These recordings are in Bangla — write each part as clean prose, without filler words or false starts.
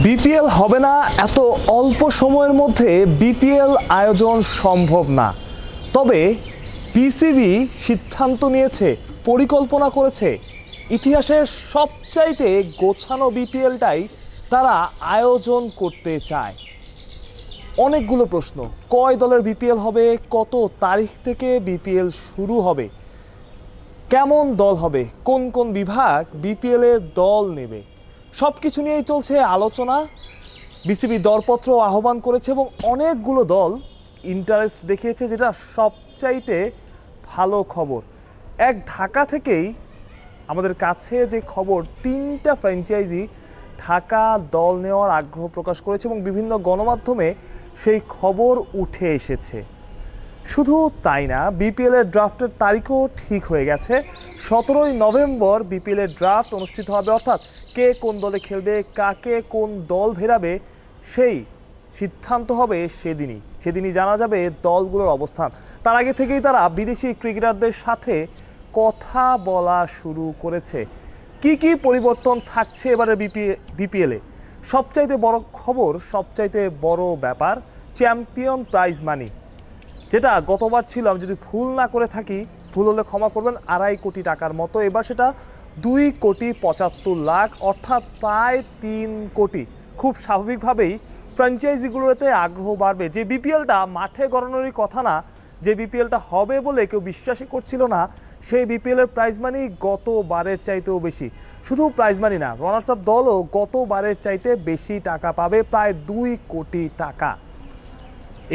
বিপিএল হবে না, এত অল্প সময়ের মধ্যে বিপিএল আয়োজন সম্ভব না। তবে বিসিবি সিদ্ধান্ত নিয়েছে, পরিকল্পনা করেছে, ইতিহাসের সবচাইতে গোছানো বিপিএলটাই তারা আয়োজন করতে চায়। অনেকগুলো প্রশ্ন, কয় দলের বিপিএল হবে, কত তারিখ থেকে বিপিএল শুরু হবে, কেমন দল হবে, কোন কোন বিভাগ বিপিএলে দল নেবে, সব কিছু নিয়েই চলছে আলোচনা। বিসিবি দরপত্র আহ্বান করেছে এবং অনেকগুলো দল ইন্টারেস্ট দেখিয়েছে, যেটা সবচাইতে ভালো খবর। এক ঢাকা থেকেই আমাদের কাছে যে খবর, 3টা ফ্র্যাঞ্চাইজি ঢাকা দল নেওয়ার আগ্রহ প্রকাশ করেছে এবং বিভিন্ন গণমাধ্যমে সেই খবর উঠে এসেছে। শুধু তাই না, বিপিএলের ড্রাফটের তারিখও ঠিক হয়ে গেছে। 17ই নভেম্বর বিপিএলের ড্রাফট অনুষ্ঠিত হবে, অর্থাৎ কে কোন দলে খেলবে, কাকে কোন দল ভেড়াবে, সেই সিদ্ধান্ত হবে সেদিনই জানা যাবে দলগুলোর অবস্থান। তার আগে থেকেই তারা বিদেশি ক্রিকেটারদের সাথে কথা বলা শুরু করেছে। কি কি পরিবর্তন থাকছে এবারে বিপিএলে? সবচাইতে বড় খবর, সবচাইতে বড় ব্যাপার, চ্যাম্পিয়ন প্রাইজ মানি, যেটা গতবার ছিল, আমি যদি ভুল না করে থাকি, ভুল হলে ক্ষমা করবেন, 2.5 কোটি টাকার মতো। এবার সেটা 2,75,00,000, অর্থাৎ প্রায় 3 কোটি। খুব স্বাভাবিকভাবেই ফ্র্যাঞ্চাইজিগুলোতে আগ্রহ বাড়বে। যে বিপিএলটা মাঠে গড়ানোরই কথা না, যে বিপিএলটা হবে বলে কেউ বিশ্বাসই করছিল না, সেই বিপিএলের প্রাইজ মানি গতবারের চাইতেও বেশি। শুধু প্রাইজ মানি না, রানার্স আপ দলও গতবারের চাইতে বেশি টাকা পাবে, প্রায় 2 কোটি টাকা।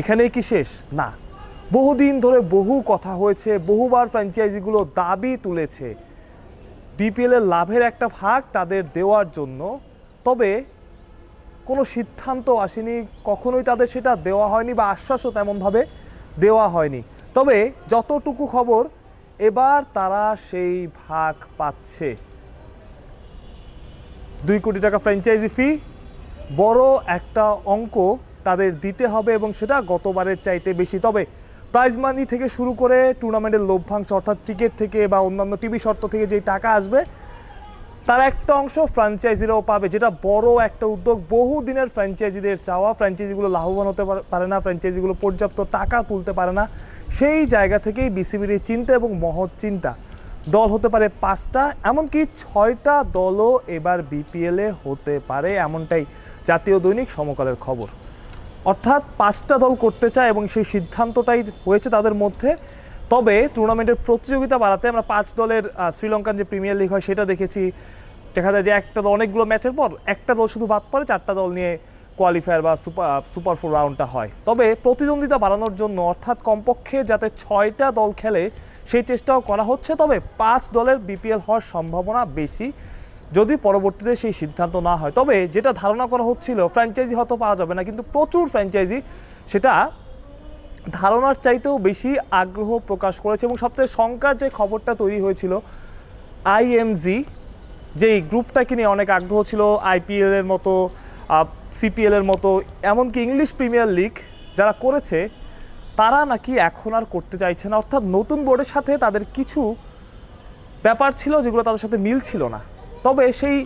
এখানেই কি শেষ? না, বহুদিন ধরে বহু কথা হয়েছে, বহুবার ফ্র্যাঞ্চাইজিগুলো দাবি তুলেছে বিপিএলের লাভের একটা ভাগ তাদের দেওয়ার জন্য। তবে কোনো সিদ্ধান্ত আসেনি, কখনোই তাদের সেটা দেওয়া হয়নি বা আশ্বাসও তেমনভাবে দেওয়া হয়নি। তবে যতটুকু খবর, এবার তারা সেই ভাগ পাচ্ছে। 2 কোটি টাকা ফ্র্যাঞ্চাইজি ফি, বড় একটা অঙ্ক তাদের দিতে হবে এবং সেটা গতবারের চাইতে বেশি। তবে প্রাইজ মানি থেকে শুরু করে টুর্নামেন্টের লভ্যাংশ, অর্থাৎ টিকিট থেকে বা অন্যান্য টিভি শর্ত থেকে যে টাকা আসবে, তার একটা অংশ ফ্র্যাঞ্চাইজিরাও পাবে, যেটা বড় একটা উদ্যোগ। বহু দিনের ফ্র্যাঞ্চাইজিদের চাওয়া। ফ্র্যাঞ্চাইজিগুলো লাভবান হতে পারে না, ফ্র্যাঞ্চাইজিগুলো পর্যাপ্ত টাকা তুলতে পারে না। সেই জায়গা থেকেই বিসিবির এই চিন্তা এবং মহৎ চিন্তা। দল হতে পারে 5টা, এমনকি 6টা দলও এবার বিপিএলে হতে পারে, এমনটাই জাতীয় দৈনিক সমকালের খবর। অর্থাৎ 5টা দল করতে চায় এবং সেই সিদ্ধান্তটাই হয়েছে তাদের মধ্যে। তবে টুর্নামেন্টের প্রতিযোগিতা বাড়াতে আমরা 5 দলের শ্রীলঙ্কান যে প্রিমিয়ার লিগ হয় সেটা দেখেছি। দেখা যায় যে একটা দল অনেকগুলো ম্যাচের পর একটা দল শুধু বাদ পড়ে, 4টা দল নিয়ে কোয়ালিফায়ার বা সুপার 4 রাউন্ডটা হয়। তবে প্রতিদ্বন্দ্বিতা বাড়ানোর জন্য, অর্থাৎ কমপক্ষে যাতে 6টা দল খেলে, সেই চেষ্টাও করা হচ্ছে। তবে 5 দলের বিপিএল হওয়ার সম্ভাবনা বেশি, যদি পরবর্তীতে সেই সিদ্ধান্ত না হয়। তবে যেটা ধারণা করা হচ্ছিল, ফ্র্যাঞ্চাইজি হয়তো পাওয়া যাবে না, কিন্তু প্রচুর ফ্র্যাঞ্চাইজি সেটা ধারণার চাইতেও বেশি আগ্রহ প্রকাশ করেছে। এবং সবচেয়ে শঙ্কার যে খবরটা তৈরি হয়েছিল, আইএমজি যেই গ্রুপটাকে নিয়ে অনেক আগ্রহ ছিল, আইপিএলের মতো, সিপিএলের মতো, এমনকি ইংলিশ প্রিমিয়ার লিগ যারা করেছে, তারা নাকি এখন আর করতে চাইছে না। অর্থাৎ নতুন বোর্ডের সাথে তাদের কিছু ব্যাপার ছিল যেগুলো তাদের সাথে মিল ছিল না। তবে সেই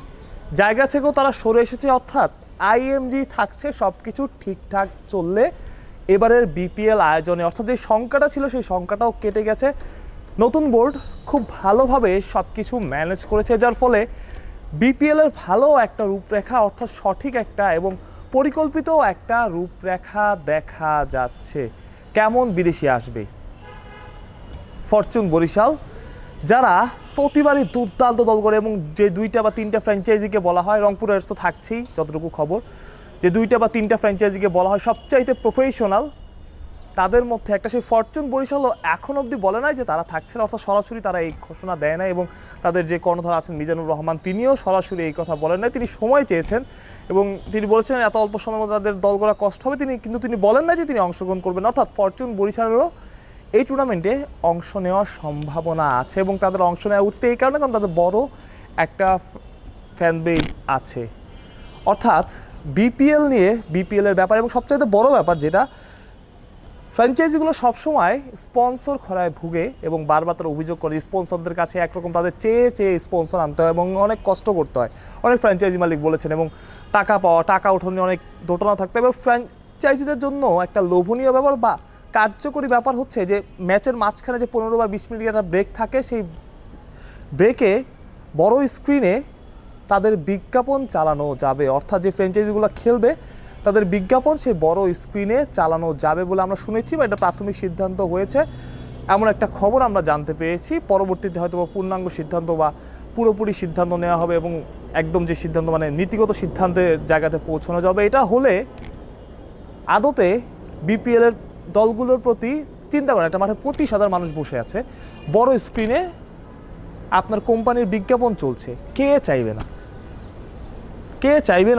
জায়গা থেকেও তারা সরে এসেছে, অর্থাৎ আইএমজি থাকছে সব কিছু ঠিকঠাক চললে এবারের বিপিএল আয়োজনে। অর্থাৎ যে শঙ্কাটা ছিল, সেই শঙ্কাটাও কেটে গেছে। নতুন বোর্ড খুব ভালোভাবে সব কিছু ম্যানেজ করেছে, যার ফলে বিপিএলের ভালো একটা রূপরেখা, অর্থাৎ সঠিক একটা এবং পরিকল্পিত একটা রূপরেখা দেখা যাচ্ছে। কেমন বিদেশি আসবে? ফরচুন বরিশাল, যারা প্রতিবারই দুর্দান্ত দল করে এবং যে 2টা বা 3টা ফ্র্যাঞ্চাইজিকে বলা হয়, রংপুর রাইডার্স তো থাকছেই, যতটুকু খবর, যে 2টা বা 3টা ফ্র্যাঞ্চাইজিকে বলা হয় সবচাইতে প্রফেশনাল, তাদের মধ্যে একটা। সেই ফরচুন বরিশালও এখন অবধি বলে নাই যে তারা থাকছে না, অর্থাৎ সরাসরি তারা এই ঘোষণা দেয় না। এবং তাদের যে কর্ণধার আছেন মিজানুর রহমান, তিনিও সরাসরি এই কথা বলেন নাই। তিনি সময় চেয়েছেন এবং তিনি বলেছেন এত অল্প সময়ের মধ্যে তাদের দল গড়া কষ্ট হবে, কিন্তু তিনি বলেন না যে তিনি অংশগ্রহণ করবেন। অর্থাৎ ফরচুন বরিশালেরও এই টুর্নামেন্টে অংশ নেওয়ার সম্ভাবনা আছে এবং তাদের অংশ নেওয়া উচিত এই কারণে, কারণ তাদের বড় একটা ফ্যান বেস আছে। অর্থাৎ বিপিএল নিয়ে, বিপিএলের ব্যাপার এবং সবচাইতে বড় ব্যাপার যেটা, ফ্র্যাঞ্চাইজিগুলো সবসময় স্পন্সর খরায় ভুগে এবং বারবার তারা অভিযোগ করে স্পন্সরদের কাছে একরকম তাদের চেয়ে চেয়ে স্পন্সর আনতে হয় এবং অনেক কষ্ট করতে হয়, অনেক ফ্র্যাঞ্চাইজি মালিক বলেছেন। এবং টাকা ওঠানো অনেক দোটানা থাকতে হবে। ফ্র্যাঞ্চাইজিদের জন্য একটা লোভনীয় ব্যাপার বা কার্যকরী ব্যাপার হচ্ছে যে ম্যাচের মাঝখানে যে 15 বা 20 মিনিট একটা ব্রেক থাকে, সেই ব্রেকে বড় স্ক্রিনে তাদের বিজ্ঞাপন চালানো যাবে। অর্থাৎ যে ফ্র্যাঞ্চাইজিগুলো খেলবে তাদের বিজ্ঞাপন সেই বড় স্ক্রিনে চালানো যাবে বলে আমরা শুনেছি বা এটা প্রাথমিক সিদ্ধান্ত হয়েছে, এমন একটা খবর আমরা জানতে পেরেছি। পরবর্তীতে হয়তো পূর্ণাঙ্গ সিদ্ধান্ত বা পুরোপুরি সিদ্ধান্ত নেওয়া হবে এবং একদম যে সিদ্ধান্ত মানে নীতিগত সিদ্ধান্তের জায়গাতে পৌঁছানো যাবে। এটা হলে আদতে বিপিএলের দলগুলোর প্রতি চিন্তা করেন, একটা মাঠে 25,000 মানুষ বসে আছে, বড় স্ক্রিনে আপনার কোম্পানির বিজ্ঞাপন চলছে, কে চাইবে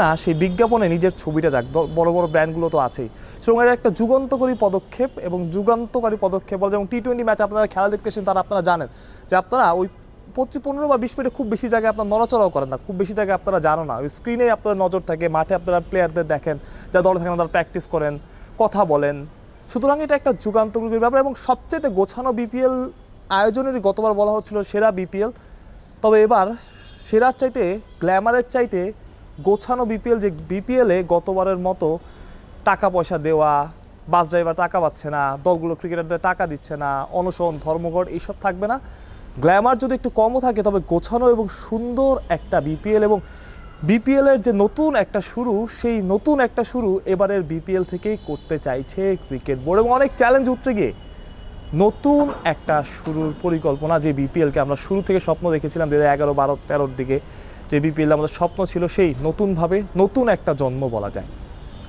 না সেই বিজ্ঞাপনে নিজের ছবিটা যাক। বড় বড় ব্র্যান্ডগুলো তো আছেই, সুতরাং এটা একটা যুগান্তকারী পদক্ষেপ এবং যুগান্তকারী পদক্ষেপ বলে। যেমন T20 ম্যাচ আপনারা খেলা দেখতেছেন, তারা আপনারা জানেন যে আপনারা ওই 15 বা 20 মিনিটে খুব বেশি জায়গায় আপনার নড়াচড়াও করেন না, খুব বেশি জায়গায় আপনারা জানো না, ওই স্ক্রিনে আপনার নজর থাকে, মাঠে আপনারা প্লেয়ারদের দেখেন, যা দলে থাকেন তারা প্র্যাকটিস করেন, কথা বলেন। সুতরাং এটা একটা যুগান্তকারী ব্যাপার এবং সবচেয়ে গোছানো বিপিএল আয়োজনেরই গতবার বলা হচ্ছিল সেরা বিপিএল, তবে এবার সেরার চাইতে গ্ল্যামারের চাইতে গোছানো বিপিএল, যে বিপিএলে গতবারের মতো টাকা পয়সা দেওয়া, বাস ড্রাইভার টাকা পাচ্ছে না, দলগুলো ক্রিকেটারদের টাকা দিচ্ছে না, অনশন ধর্মঘট এইসব থাকবে না। গ্ল্যামার যদি একটু কমও থাকে তবে গোছানো এবং সুন্দর একটা বিপিএল এবং বিপিএলের যে নতুন একটা শুরু, সেই নতুন একটা শুরু এবারের বিপিএল থেকেই করতে চাইছে ক্রিকেট বোর্ড এবং অনেক চ্যালেঞ্জ উঠতে গিয়ে নতুন একটা শুরুর পরিকল্পনা, যে বিপিএলকে আমরা শুরু থেকে স্বপ্ন দেখেছিলাম 2011, 12, 13 দিকে যে বিপিএল আমাদের স্বপ্ন ছিল, সেই নতুনভাবে নতুন একটা জন্ম বলা যায়,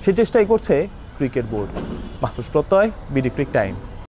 সেই চেষ্টাই করছে ক্রিকেট বোর্ড। মাহফুজ প্রত্যয়, বিডি ক্রিক টাইম।